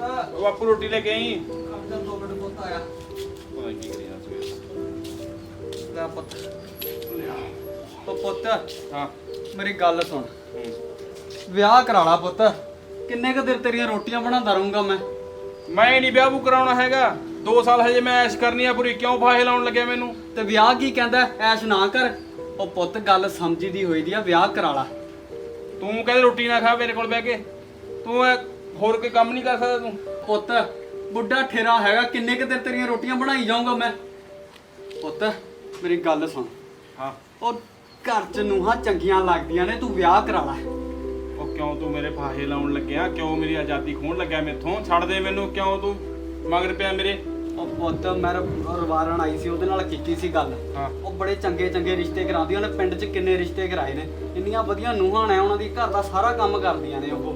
ਬਾਪੂ ਰੋਟੀ ਲੈ ਕੇ ਆਈ। 2 ਮਿੰਟ ਪੁੱਤ ਆਇਆ। ਪਤਾ ਕੀ ਕਰੀਆ ਸਵੇਰ ਲੈ ਪੁੱਤ। ਉਹ ਪੁੱਤ ਹਾਂ ਮੇਰੀ ਗੱਲ ਸੁਣ, ਵਿਆਹ ਕਰਾ ਲਾ ਪੁੱਤ। ਕਿੰਨੇ ਕੁ ਦਿਨ ਤੇਰੀਆਂ ਰੋਟੀਆਂ ਬਣਾਉਂਦਾ ਰਹੂੰਗਾ ਮੈਂ ਨਹੀਂ ਵਿਆਹ ਬੂ ਕਰਾਉਣਾ ਹੈਗਾ। 2 ਸਾਲ ਹਜੇ ਮੈਂ ਐਸ਼ ਕਰਨੀ ਆ ਪੂਰੀ। ਕਿਉਂ ਫਾਹੇ ਲਾਉਣ ਲੱਗਿਆ ਮੈਨੂੰ? ਤੇ ਵਿਆਹ ਕੀ ਕਹਿੰਦਾ, ਐਸ਼ ਨਾ ਕਰ। ਉਹ ਪੁੱਤ ਗੱਲ ਸਮਝੀ ਦੀ ਹੋਈ ਦੀ ਆ, ਵਿਆਹ ਕਰਾ ਲਾ। ਤੂੰ ਕਹਿੰਦੇ ਰੋਟੀ ਨਾ ਖਾ ਮੇਰੇ ਕੋਲ ਬਹਿ ਕੇ। ਤੂੰ ਹੋਰ ਕੋਈ ਕੰਮ ਨਹੀਂ ਕਰ ਸਕਦਾ ਤੂੰ? ਪੁੱਤ ਬੁੱਢਾ ਠੇਰਾ ਹੈਗਾ, ਕਿੰਨੇ ਕੁ ਦਿਨ ਤੇਰੀਆਂ ਰੋਟੀਆਂ ਬਣਾਈ ਜਾਊਂਗਾ ਮੈਂ। ਪੁੱਤ ਮੇਰੀ ਗੱਲ ਸੁਣ, ਹਾਂ ਉਹ ਘਰ ਚ ਨੂੰਹਾਂ ਚੰਗੀਆਂ ਲੱਗਦੀਆਂ ਨੇ, ਤੂੰ ਵਿਆਹ ਕਰਾ ਲਾ। ਉਹ ਕਿਉਂ ਤੂੰ ਮੇਰੇ ਫਾਹੇ ਲਾਉਣ ਲੱਗਿਆ? ਕਿਉਂ ਮੇਰੀ ਆਜ਼ਾਦੀ ਖੋਹਣ ਲੱਗਿਆ ਮੈਥੋਂ? ਛੱਡ ਦੇ ਮੈਨੂੰ। ਕਿਉਂ ਤੂੰ ਮਗਰ ਪਿਆ ਮੇਰੇ? ਉਹ ਪੁੱਤ ਮੈਂ ਰਵਾਰਨ ਆਈ ਸੀ, ਉਹਦੇ ਨਾਲ ਕੀਤੀ ਸੀ ਗੱਲ। ਹਾਂ ਉਹ ਬੜੇ ਚੰਗੇ ਚੰਗੇ ਰਿਸ਼ਤੇ ਕਰਾਉਂਦੀ, ਉਹਨੇ ਪਿੰਡ 'ਚ ਕਿੰਨੇ ਰਿਸ਼ਤੇ ਕਰਾਏ ਨੇ। ਇੰਨੀਆਂ ਵਧੀਆ ਨੂੰਹਾਂ ਨੇ, ਉਹਨਾਂ ਦੀ ਘਰ ਦਾ ਸਾਰਾ ਕੰਮ ਕਰਦੀਆਂ ਨੇ ਉਹ।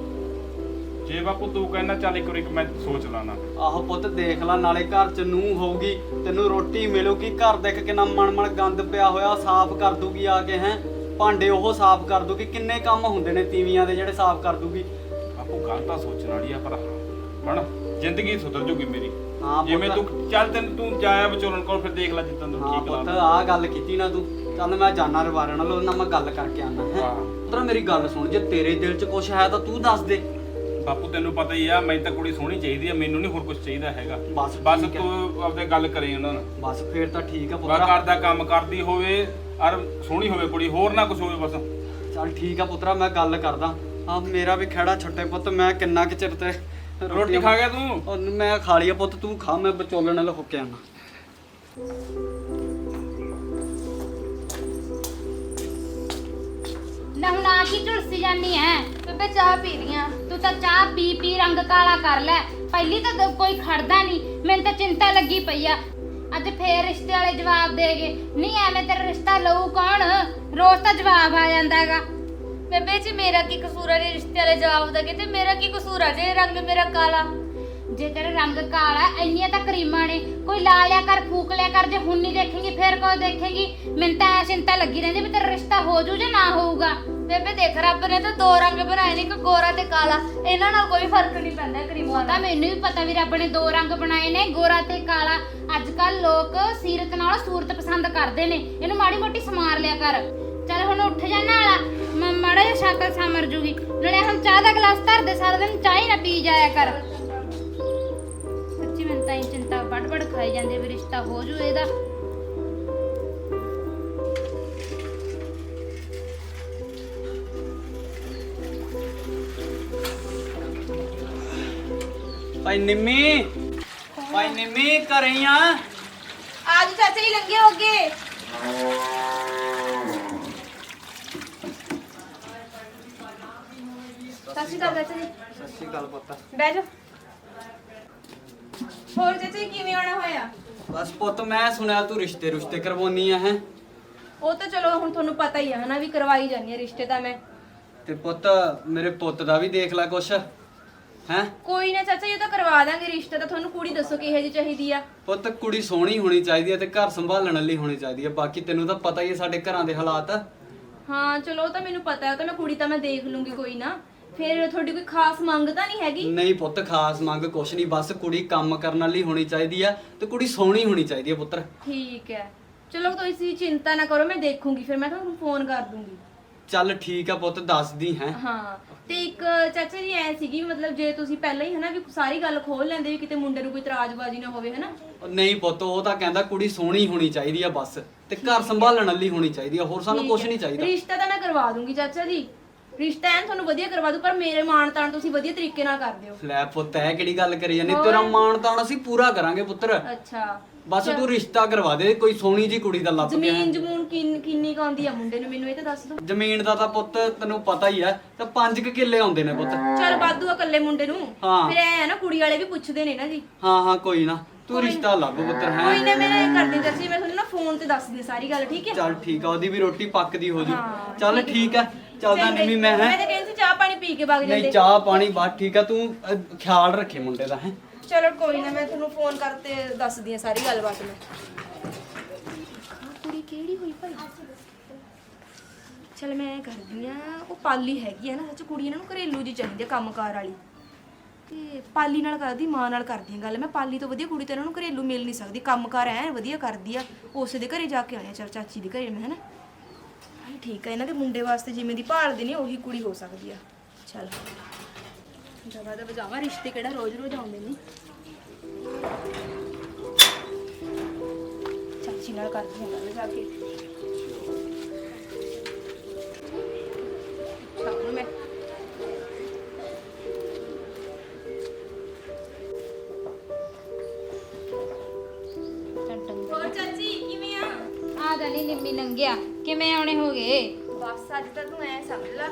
ਜੇ ਬਾਪੂ ਤੂੰ ਕਹਿੰਦਾ ਚੱਲ ਇੱਕ ਵਾਰੀ ਮੈਂ ਸੋਚ ਲਾਣਾ। ਆਹੋ ਪੁੱਤ ਦੇਖ ਲੈ, ਨਾਲੇ ਘਰ 'ਚ ਨੂੰਹ ਹੋਊਗੀ, ਤੈਨੂੰ ਰੋਟੀ ਮਿਲੂਗੀ। ਘਰ ਦੇਖ ਕਿੰਨਾ ਮਣ ਗੰਦ ਪਿਆ ਹੋਇਆ, ਸਾਫ਼ ਕਰ ਦੂਗੀ ਆ ਕੇ। ਹੈ ਭਾਂਡੇ ਉਹ ਸਾਫ਼ ਕਰ ਦੂਗੀ। ਕਿੰਨੇ ਕੰਮ ਹੁੰਦੇ ਨੇ ਤੀਵੀਆਂ ਦੇ ਜਿਹੜੇ ਸਾਫ਼ ਕਰ ਦੂਗੀ। ਬਾਪੂ ਗੱਲ ਤਾਂ ਸੋਚਣ ਵਾਲੀ ਆ, ਪਰ ਹਣ ਜ਼ਿੰਦਗੀ ਸੁਧਰ ਜੂਗੀ ਮੇਰੀ। ਹਾਂ ਜਿਵੇਂ ਪੁੱਤ। ਤੂੰ ਚੱਲ ਤੂੰ ਜਾਇਆ ਵਿਚੋਲਣ ਕੋਲ, ਫਿਰ ਦੇਖ ਲੈ ਜਿੱਦਾਂ ਤੂੰ ਹਾਂ ਠੀਕ ਪੁੱਤ ਲੱਗਦਾ। ਆਹ ਗੱਲ ਕੀਤੀ ਨਾ ਤੂੰ। ਚੱਲ ਮੈਂ ਜਾਣਾ ਰਵਾਰਨ ਨਾਲ, ਉਹਦੇ ਨਾਲ ਮੈਂ ਗੱਲ ਕਰਕੇ ਆਣਾ ਹੈ। ਹਾਂ ਪੁੱਤਰਾ ਮੇਰੀ ਗੱਲ ਸੁਣ, ਜੇ ਤੇਰੇ ਦਿਲ 'ਚ ਕੁਝ ਹੈ ਤਾਂ ਤੂੰ ਦੱਸ ਦੇ। ਬਾਪੂ ਤੈਨੂੰ ਪਤਾ ਹੀ ਆ, ਮੈਨੂੰ ਤਾਂ ਕੁੜੀ ਸੋਹਣੀ ਚਾਹੀਦੀ ਆ, ਮੈਨੂੰ ਨਹੀਂ ਹੋਰ ਕੁਝ ਚਾਹੀਦਾ ਹੈਗਾ। ਬਸ ਬਸ ਠੀਕ ਹੈ। ਤੂੰ ਆਪਦੇ ਗੱਲ ਕਰੇ ਉਹਨਾਂ ਨਾਲ। ਬਸ ਫੇਰ ਤਾਂ ਠੀਕ ਆ ਮੈਂ ਪੁੱਤਰਾ। ਘਰ ਦਾ ਕੰਮ ਕਰਦੀ ਹੋਵੇ ਔਰ ਸੋਹਣੀ ਹੋਵੇ ਕੁੜੀ, ਹੋਰ ਨਾ ਕੁਝ ਹੋਵੇ ਬਸ। ਚੱਲ ਠੀਕ ਆ ਪੁੱਤਰਾ, ਮੈਂ ਗੱਲ ਕਰਦਾ। ਆ ਮੇਰਾ ਵੀ ਖਹਿੜਾ ਛੱਡੇ ਪੁੱਤ, ਮੈਂ ਕਿੰਨਾ ਕੁ ਚਿਰ ਤੇ ਰੋਟੀ ਖਾ ਗਿਆ ਤੂੰ? ਉਹ ਮੈਂ ਖਾ ਲਈ ਆ ਪੁੱਤ, ਤੂੰ ਖਾ, ਮੈਂ ਵਿਚੋਲਣ ਨਾਲ ਹੋ ਕੇ ਆਣਾ। ਨਾ ਹੁਣ ਆ ਕੀ ਝੁਲਸੀ ਜਾਨੀ ਐ? ਬੇਬੇ ਚਾਹ ਪੀ ਲੀਆਂ। ਤੂੰ ਤਾਂ ਚਾਹ ਪੀ ਪੀ ਰੰਗ ਕਾਲਾ ਕਰ ਲੈ। ਪਹਿਲੀ ਤਾਂ ਕੋਈ ਖੜਦਾ ਨਹੀਂ, ਮੈਨੂੰ ਤਾਂ ਚਿੰਤਾ ਲੱਗੀ ਪਈ ਆ। ਅੱਜ ਫੇਰ ਰਿਸ਼ਤੇ ਵਾਲੇ ਜਵਾਬ ਦੇ ਗਏ। ਨਹੀਂ ਐਵੇਂ ਤੇਰਾ ਰਿਸ਼ਤਾ ਲਊ ਕੌਣ? ਰੋਜ਼ ਤਾਂ ਜਵਾਬ ਆ ਜਾਂਦਾ ਹੈਗਾ। ਬੇਬੇ ਜੀ ਮੇਰਾ ਕੀ ਕਸੂਰ ਹੈ ਰਿਸ਼ਤੇ ਵਾਲੇ ਜਵਾਬ ਦਾ? ਤੇ ਮੇਰਾ ਕੀ ਕਸੂਰ ਹੈ ਜੇ ਰੰਗ ਮੇਰਾ ਕਾਲਾ? ਜੇ ਤੇਰਾ ਰੰਗ ਕਾਲਾ, ਇੰਨੀਆਂ ਤਾਂ ਕਰੀਮਾਂ ਨੇ, ਕੋਈ ਲਾ ਲਿਆ ਕਰ, ਫੂਕ ਲਿਆ ਕਰ। ਜੇ ਹੁਣ ਨਹੀਂ ਦੇਖੇਂਗੀ ਫੇਰ ਕਦੋਂ ਦੇਖੇਂਗੀ? ਮੈਨੂੰ ਤਾਂ ਐ ਚਿੰਤਾ ਲੱਗੀ ਰਹਿੰਦੀ ਵੀ ਤੇਰਾ ਰਿਸ਼ਤਾ ਹੋ ਜੂ ਜਾਂ ਨਾ ਹੋਊਗਾ। ਬੇਬੇ ਦੇਖ ਰੱਬ ਨੇ ਤਾਂ 2 ਰੰਗ ਬਣਾਏ ਨੇ, ਇੱਕ ਗੋਰਾ ਤੇ ਕਾਲਾ। ਇਹਨਾਂ ਨਾਲ ਕੋਈ ਫਰਕ ਨਹੀਂ ਪੈਂਦਾ ਕਰੀਮਾਂ ਦਾ। ਤਾਂ ਮੈਨੂੰ ਵੀ ਪਤਾ ਵੀ ਰੱਬ ਨੇ 2 ਰੰਗ ਬਣਾਏ ਨੇ, ਗੋਰਾ ਤੇ ਕਾਲਾ। ਅੱਜ ਕੱਲ ਲੋਕ ਸੀਰਤ ਨਾਲ ਸੂਰਤ ਪਸੰਦ ਕਰਦੇ ਨੇ। ਇਹਨੂੰ ਮਾੜੀ ਮੋਟੀ ਸਮਾਰ ਲਿਆ ਕਰ। ਚੱਲ ਹੁਣ ਉੱਠ ਜਾ ਨਾਲਾ, ਮੈਂ ਮਾੜਾ ਜਿਹਾ ਸ਼ਕਲ ਸਮਰ ਜੂਗੀ। ਨਾਲੇ ਹੁਣ ਚਾਹ ਦਾ ਗਲਾਸ ਧਰ ਦੇ, ਸਾਰਾ ਦਿਨ ਚਾਹ ਹੀ ਨਾ ਪੀ ਜਾਇਆ ਕਰ। ਸੱਚੀ ਮੈਨੂੰ ਤਾਂ ਇਹ ਚਿੰਤਾ ਬੜ ਖਾਈ ਜਾਂਦੀ ਵੀ ਰਿਸ਼ਤਾ ਹੋ ਜੂ ਇਹਦਾ। ਭਾਈ ਨਿੰਮੀ, ਭਾਈ ਨਿੰਮੀ ਘਰੇ ਆ? आज चाचा ही लंगे हो गए। सत श्री अकाल चाचा जी। ਸਤਿ ਸ਼੍ਰੀ ਅਕਾਲ ਪੁੱਤ। ਬਹਿ ਜਾ। ਹੋਰ ਚਾਚਾ ਜੀ ਕਿਵੇਂ ਆਉਣਾ ਹੋਇਆ? ਬਸ ਪੁੱਤ ਮੈਂ ਸੁਣਿਆ ਤੂੰ ਰਿਸ਼ਤੇ ਕਰਵਾਉਣੀ ਆ। ਹੈ ਉਹ ਤਾਂ ਚਲੋ ਹੁਣ ਤੁਹਾਨੂੰ ਪਤਾ ਹੀ ਆ ਹਨਾ ਵੀ ਕਰਵਾਈ ਜਾਂਦੀ ਆ ਰਿਸ਼ਤੇ ਤਾਂ ਮੈਂ। ਤੇ ਪੁੱਤ ਮੇਰੇ ਪੁੱਤ ਦਾ ਵੀ ਦੇਖ ਲੈ ਕੁਛ। ਹੈ ਕੋਈ ਨਾ ਚਾਚਾ ਜੀ ਉਹ ਤਾਂ ਕਰਵਾ ਦਾਂਗੇ ਰਿਸ਼ਤਾ। ਤਾਂ ਤੁਹਾਨੂੰ ਕੁੜੀ ਦੱਸੋ ਕਿਹੋ ਜਿਹੀ ਚਾਹੀਦੀ ਆ? ਪੁੱਤ ਕੁੜੀ ਸੋਹਣੀ ਹੋਣੀ ਚਾਹੀਦੀ ਹੈ ਤੇ ਘਰ ਸੰਭਾਲਣ ਲਈ ਹੋਣੀ ਚਾਹੀਦੀ ਹੈ। ਬਾਕੀ ਤੈਨੂੰ ਤਾਂ ਪਤਾ ਹੀ ਹੈ ਸਾਡੇ ਘਰਾਂ ਦੇ ਹਾਲਾਤ। ਹਾਂ ਚਲੋ ਉਹ ਤਾਂ ਮੈਨੂੰ ਪਤਾ ਹੈ। ਉਹ ਤਾਂ ਮੈਂ ਕੁੜੀ ਤਾਂ ਮੈਂ ਦੇਖ ਲੂੰਗੀ ਕੋਈ ਨਾ। ਫਿਰ ਤੁਹਾਡੀ ਕੋਈ ਖਾਸ ਮੰਗ ਤਾਂ ਨਹੀਂ ਹੈਗੀ? ਨਹੀਂ ਪੁੱਤ ਖਾਸ ਮੰਗ ਕੁਛ ਨਹੀਂ, ਬਸ ਕੁੜੀ ਕੰਮ ਕਰਨ ਵਾਲੀ ਹੋਣੀ ਚਾਹੀਦੀ ਆ ਤੇ ਕੁੜੀ ਸੋਹਣੀ ਹੋਣੀ ਚਾਹੀਦੀ ਹੈ ਪੁੱਤਰ। ਠੀਕ ਹੈ ਚਲੋ ਤੁਸੀਂ ਚਿੰਤਾ ਨਾ ਕਰੋ, ਮੈਂ ਦੇਖੂੰਗੀ ਫਿਰ ਮੈਂ ਤੁਹਾਨੂੰ ਫੋਨ ਕਰ ਦੂੰਗੀ। ਚੱਲ ਠੀਕ ਆ ਪੁੱਤ, ਦੱਸਦੀ ਹੈ। ਹਾਂ ਤੇ ਇੱਕ ਚਾਚਾ ਜੀ ਐ ਸੀਗੀ ਮਤਲਬ ਜੇ ਤੁਸੀਂ ਪਹਿਲਾਂ ਹੀ ਹਨਾ ਵੀ ਸਾਰੀ ਗੱਲ ਖੋਲ ਲੈਂਦੇ ਵੀ ਕਿਤੇ ਮੁੰਡੇ ਨੂੰ ਕੋਈ ਇਤਰਾਜ਼ਬਾਜ਼ੀ ਨਾ ਹੋਵੇ ਹਨਾ। ਨਹੀਂ ਪੁੱਤ ਉਹ ਤਾਂ ਕਹਿੰਦਾ ਕੁੜੀ ਸੋਹਣੀ ਹੋਣੀ ਚਾਹੀਦੀ ਆ ਬਸ, ਤੇ ਘਰ ਸੰਭਾਲਣ ਵਾਲੀ ਹੋਣੀ ਚਾਹੀਦੀ ਆ, ਹੋਰ ਸਾਨੂੰ ਕੁਛ ਨਹੀਂ ਚਾਹੀਦਾ। ਰਿਸ਼ਤਾ ਤਾਂ ਮੈਂ ਕਰਵਾ ਦੂੰਗੀ ਚਾਚਾ ਜੀ, ਰਿਸ਼ਤਾ ਐਨ ਤੁਹਾਨੂੰ ਵਧੀਆ ਕਰਵਾ ਦੂੰ, ਪਰ ਮੇਰੇ ਮਾਣ ਤਾਣ ਤੁਸੀਂ ਵਧੀਆ ਤਰੀਕੇ ਨਾਲ ਕਰ ਦਿਓ। ਲੈ ਪੁੱਤ ਇਹ ਕਿਹੜੀ ਗੱਲ ਕਰੀ ਜਾਂਦੀ? ਤੇਰਾ ਮਾਣ ਤਾਣ ਅਸੀਂ ਪੂਰਾ ਕਰਾਂਗੇ ਪੁੱਤਰ। ਅੱਛਾ ਬਸ ਤੂੰ ਰਿਸ਼ਤਾ ਕਰਵਾ ਦੇ, ਕੋਈ ਸੋਹਣੀ ਜੀ ਕੁੜੀ ਦਾ ਲੱਭ ਕੇ। ਜ਼ਮੀਨ ਜਮੂਨ ਕਿੰਨੀ ਕੁ ਆਉਂਦੀ ਆ ਮੁੰਡੇ ਨੂੰ ਮੈਨੂੰ ਇਹ ਤਾਂ ਦੱਸ ਦਿਓ। ਜ਼ਮੀਨ ਦਾ ਤਾਂ ਪੁੱਤ ਤੈਨੂੰ ਪਤਾ ਹੀ ਆ, ਤਾਂ 5 ਕਿੱਲੇ ਆਉਂਦੇ ਨੇ ਪੁੱਤ। ਚੱਲ ਵਾਧੂ ਆ ਇਕੱਲੇ ਮੁੰਡੇ ਨੂੰ। ਹਾਂ। ਫਿਰ ਐ ਨਾ ਕੁੜੀ ਵਾਲੇ ਵੀ ਪੁੱਛਦੇ ਨੇ ਨਾ ਜੀ। ਹਾਂ ਕੋਈ ਨਾ, ਤੂੰ ਰਿਸ਼ਤਾ ਲੱਭ ਪੁੱਤਰ। ਹੈ ਕੋਈ ਨਾ ਮੈਂ ਇਹ ਕਰਦੀ ਚਾਚੀ, ਮੈਂ ਤੁਹਾਨੂੰ ਨਾ ਫੋਨ ਤੇ ਦੱਸਦੀ ਸਾਰੀ ਗੱਲ, ਠੀਕ ਹੈ? ਚੱਲ ਠੀਕ ਆ, ਉਹਦੀ ਵੀ ਰੋਟੀ ਪੱਕਦੀ ਹੋ ਜੂ। ਹਾਂ, ਚੱਲ ਠੀਕ ਆ, ਚੱਲਦਾ ਨਿੰਮੀ ਮੈਂ। ਮੈਂ ਹੈ ਤਾਂ ਕਹਿੰਦੀ ਸੀ ਚਾਹ ਪਾਣੀ ਪੀ ਕੇ ਵਗ ਨਹੀਂ ਜਾਂਦੇ। ਚਾਹ ਪਾਣੀ ਬਾਤ ਠੀਕ ਆ, ਤੂੰ ਖਿਆਲ ਰੱਖੇ ਮੁੰਡੇ ਦਾ। ਹੈ ਚਲੋ ਕੋਈ ਨਾ ਮੈਂ ਤੁਹਾਨੂੰ ਫੋਨ ਕਰਤੇ ਦੱਸਦੀ ਆ ਸਾਰੀ ਗੱਲਬਾਤ ਮੈਂ। ਕੁੜੀ ਕਿਹੜੀ ਹੋਈ ਭਾਈ? ਚਲ ਮੈਂ ਕਰਦੀ ਆ, ਉਹ ਪਾਲੀ ਹੈਗੀ ਆ ਨਾ ਸੱਚ ਕੁੜੀ, ਇਹਨਾਂ ਨੂੰ ਘਰੇਲੂ ਜੀ ਚਾਹੀਦੀ ਆ ਕੰਮਕਾਰ ਵਾਲੀ। ਤੇ ਪਾਲੀ ਨਾਲ ਕਰਦੀ, ਮਾਂ ਨਾਲ ਕਰਦੀ ਹਾਂ ਗੱਲ। ਮੈਂ ਪਾਲੀ ਤੋਂ ਵਧੀਆ ਕੁੜੀ ਤਾਂ ਇਹਨਾਂ ਨੂੰ ਘਰੇਲੂ ਮਿਲ ਨਹੀਂ ਸਕਦੀ, ਕੰਮਕਾਰ ਐ ਵਧੀਆ ਕਰਦੀ ਆ। ਉਸੇ ਦੇ ਘਰੇ ਜਾ ਕੇ ਆਉਣੇ ਚਲ ਚਾਚੀ ਦੇ ਘਰੇ ਮੈਂ, ਹਨਾ। ਠੀਕ ਆ, ਇਹਨਾਂ ਦੇ ਮੁੰਡੇ ਵਾਸਤੇ ਜਿਵੇਂ ਦੀ ਭਾਲਦੇ ਨੇ ਉਹੀ ਕੁੜੀ ਹੋ ਸਕਦੀ ਆ। ਚਲ ਦਵਾ ਦਾ ਵਜਾਵਾ, ਰਿਸ਼ਤੇ ਕਿਹੜਾ ਰੋਜ਼-ਰੋਜ਼ ਆਉਂਦੇ ਨੇ। ਚਾਚੀ ਨਾਲ ਕਰਦੀ ਹਾਂ ਗੱਲ ਜਾ ਕੇ। ਹੁਣ ਮੈਂ ਹੋਰ ਚਾਚੀ ਕਿਵੇਂ ਆ? ਆ ਜਾਨੀ ਨਿੰਮੀ ਨੰਗਿਆ, ਕਿਵੇਂ ਆਉਣੇ ਹੋ ਗਏ? ਬਸ ਅੱਜ ਤਾਂ ਤੂੰ ਐ ਸਮਝ ਲੈ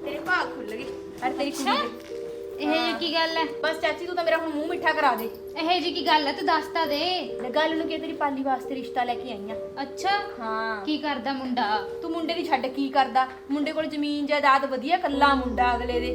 ਤੇਰੇ ਭਾਗ ਖੁੱਲ ਗਏ। ਅਰੇ ਤੇਰੀ ਕੁੜੀ ਦੇ। ਇਹ ਜੀ ਕੀ ਗੱਲ ਹੈ? ਬਸ ਚਾਚੀ ਤੂੰ ਤਾਂ ਮੇਰਾ ਹੁਣ ਮੂੰਹ ਮਿੱਠਾ ਕਰਾ ਦੇ। ਇਹ ਜੀ ਕੀ ਗੱਲ ਹੈ, ਤੂੰ ਦੱਸ ਤਾਂ ਦੇ। ਮੈਂ ਗੱਲ ਨੂੰ ਕਿ ਤੇਰੀ ਪਾਲੀ ਵਾਸਤੇ ਰਿਸ਼ਤਾ ਲੈ ਕੇ ਆਈ ਆ। ਅੱਛਾ, ਹਾਂ। ਕੀ ਕਰਦਾ ਮੁੰਡਾ? ਤੂੰ ਮੁੰਡੇ ਦੀ ਛੱਡ ਕੀ ਕਰਦਾ? ਮੁੰਡੇ ਕੋਲ ਜ਼ਮੀਨ ਜਾਇਦਾਦ ਵਧੀਆ, ਕੱਲਾ ਮੁੰਡਾ ਅਗਲੇ ਦੇ।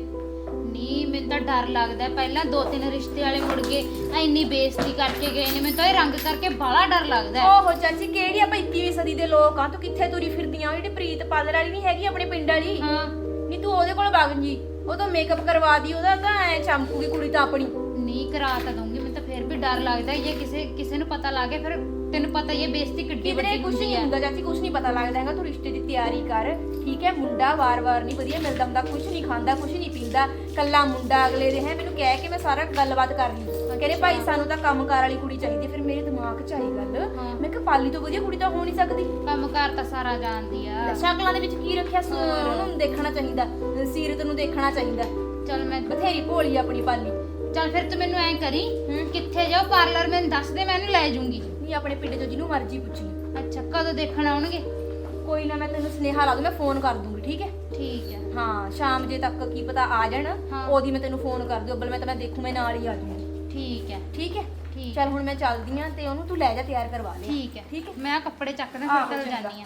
ਨਹੀਂ, ਮੈਨੂੰ ਤਾਂ ਡਰ ਲੱਗਦਾ। ਪਹਿਲਾਂ 2-3 ਰਿਸ਼ਤੇ ਵਾਲੇ ਮੁੜ ਗਏ, ਇੰਨੀ ਬੇਇੱਜ਼ਤੀ ਕਰਕੇ ਗਏ ਨੇ। ਮੈਨੂੰ ਤਾਂ ਇਹ ਰੰਗ ਕਰਕੇ ਬਾਹਲਾ ਡਰ ਲੱਗਦਾ। ਓਹੋ ਚਾਚੀ, ਕਿਹੜੀ ਆਪਾਂ 21ਵੀਂ ਸਦੀ ਦੇ ਲੋਕ ਆ? ਤੂੰ ਕਿੱਥੇ ਤੁਰੀ ਫਿਰਦੀ ਆ? ਜਿਹੜੀ ਪ੍ਰੀਤ ਪਾਲਰ ਵਾਲੀ ਨਹੀਂ ਹੈਗੀ ਆਪਣੇ ਪਿੰਡ ਵਾਲੀ? ਹਾਂ। ਨਹੀਂ ਤੂੰ ਉਹਦੇ ਕੋਲ ਵਗ ਜੀ, ਉਹ ਤਾਂ ਮੇਕਅਪ ਕਰਵਾ ਦੀ, ਉਹਦਾ ਤਾਂ ਐ ਚਮਕੂਗੀ ਕੁੜੀ ਤਾਂ ਆਪਣੀ। ਨਹੀਂ ਕਰਾ ਤਾਂ ਦਊਂਗੀ, ਮੈਨੂੰ ਤਾਂ ਫੇਰ ਵੀ ਡਰ ਲੱਗਦਾ। ਜੇ ਕਿਸੇ ਨੂੰ ਪਤਾ ਲੱਗ ਗਿਆ, ਫਿਰ ਤੈਨੂੰ ਪਤਾ ਹੀ ਹੈ ਬੇਇੱਜ਼ਤੀ ਕਿੱਡੀ ਕਿਧਰੇ ਵੱਡੀ ਕੁਝ ਹੁੰਦੀ ਨਹੀਂ ਹੈ। ਹੁੰਦਾ ਚਾਚੀ, ਕੁਝ ਨਹੀਂ ਪਤਾ ਲੱਗਦਾ ਹੈਗਾ। ਤੂੰ ਰਿਸ਼ਤੇ ਦੀ ਤਿਆਰੀ ਕਰ, ਠੀਕ ਹੈ? ਮੁੰਡਾ ਵਾਰ-ਵਾਰ ਨਹੀਂ ਵਧੀਆ ਮਿਲਦਾ ਹੁੰਦਾ, ਕੁਝ ਨਹੀਂ ਖਾਂਦਾ, ਕੁਝ ਨਹੀਂ ਪੀਂਦਾ, ਕੱਲਾ ਮੁੰਡਾ ਅਗਲੇ ਦੇ ਹੈ। ਮੈਨੂੰ ਕਹਿ ਕੇ ਮੈਂ ਸਾਰਾ ਗੱਲਬਾਤ ਕਰ ਲਈ। ਕਹਿੰਦੇ ਭਾਈ ਸਾਨੂੰ ਤਾਂ ਕੰਮਕਾਰ ਵਾਲੀ ਕੁੜੀ ਚਾਹੀਦੀ। ਫਿਰ ਮੇਰੇ ਦਿਮਾਗ 'ਚ ਆਈ ਗੱਲ, ਮੈਂ ਕਿਹਾ ਪਾਲੀ ਤੋਂ ਵਧੀਆ ਕੁੜੀ ਤਾਂ ਹੋ ਨਹੀਂ ਸਕਦੀ। ਕੰਮਕਾਰ ਤਾਂ ਸਾਰਾ ਜਾਣਦੀ ਆ। ਸ਼ਕਲਾਂ ਦੇ ਵਿੱਚ ਕੀ ਰੱਖਿਆ? ਉਹਨੂੰ ਦੇਖਣਾ ਚਾਹੀਦਾ, ਸੀਰਤ ਨੂੰ ਦੇਖਣਾ ਚਾਹੀਦਾ। ਚੱਲ ਮੈਂ ਬਥੇਰੀ ਭੋਲੀ ਆਪਣੀ ਪਾਲੀ। ਚੱਲ ਫਿਰ ਤੂੰ ਮੈਨੂੰ ਐਂ ਕਰੀ, ਕਿੱਥੇ ਜਾਓ ਪਾਰਲਰ, ਮੈਨੂੰ ਦੱਸ ਦੇ, ਮੈਂ ਇਹਨੂੰ ਲੈ ਜਾਊਂਗੀ। ਨਹੀਂ ਆਪਣੇ ਪਿੰਡ 'ਚ ਜਿਹਨੂੰ ਮਰਜ਼ੀ ਪੁੱਛੀ। ਅੱਛਾ, ਕਦੋਂ ਦੇਖਣ ਆਉਣਗੇ? ਕੋਈ ਨਾ, ਮੈਂ ਤੈਨੂੰ ਸੁਨੇਹਾ ਲਾ ਦੂੰ, ਮੈਂ ਫੋਨ ਕਰ ਦੂੰਗੀ, ਠੀਕ ਹੈ? ਠੀਕ ਹੈ। ਹਾਂ, ਸ਼ਾਮ ਜੇ ਤੱਕ ਕੀ ਪਤਾ ਆ ਜਾਣ, ਉਹਦੀ ਮੈਂ ਤੈਨੂੰ ਫੋਨ ਕਰ ਦੂੰ। ਅੱਬਲ ਮੈਂ ਤਾਂ ਦੇਖੂ, ਮੈਂ ਨਾਲ ਹੀ ਆ ਜਾਊਂਗੀ। ਠੀਕ ਹੈ। ਠੀਕ ਹੈ? ਠੀਕ। ਚੱਲ ਹੁਣ ਮੈਂ ਚੱਲਦੀ ਆਂ ਤੇ ਉਹਨੂੰ ਤੂੰ ਲੈ ਜਾ, ਤਿਆਰ ਕਰਵਾ ਲੈ। ਠੀਕ ਹੈ। ਠੀਕ ਹੈ? ਮੈਂ ਆਹ ਕੱਪੜੇ ਚੱਕਦਾ, ਫਿਰ ਚਲ ਜਾਨੀ ਆ।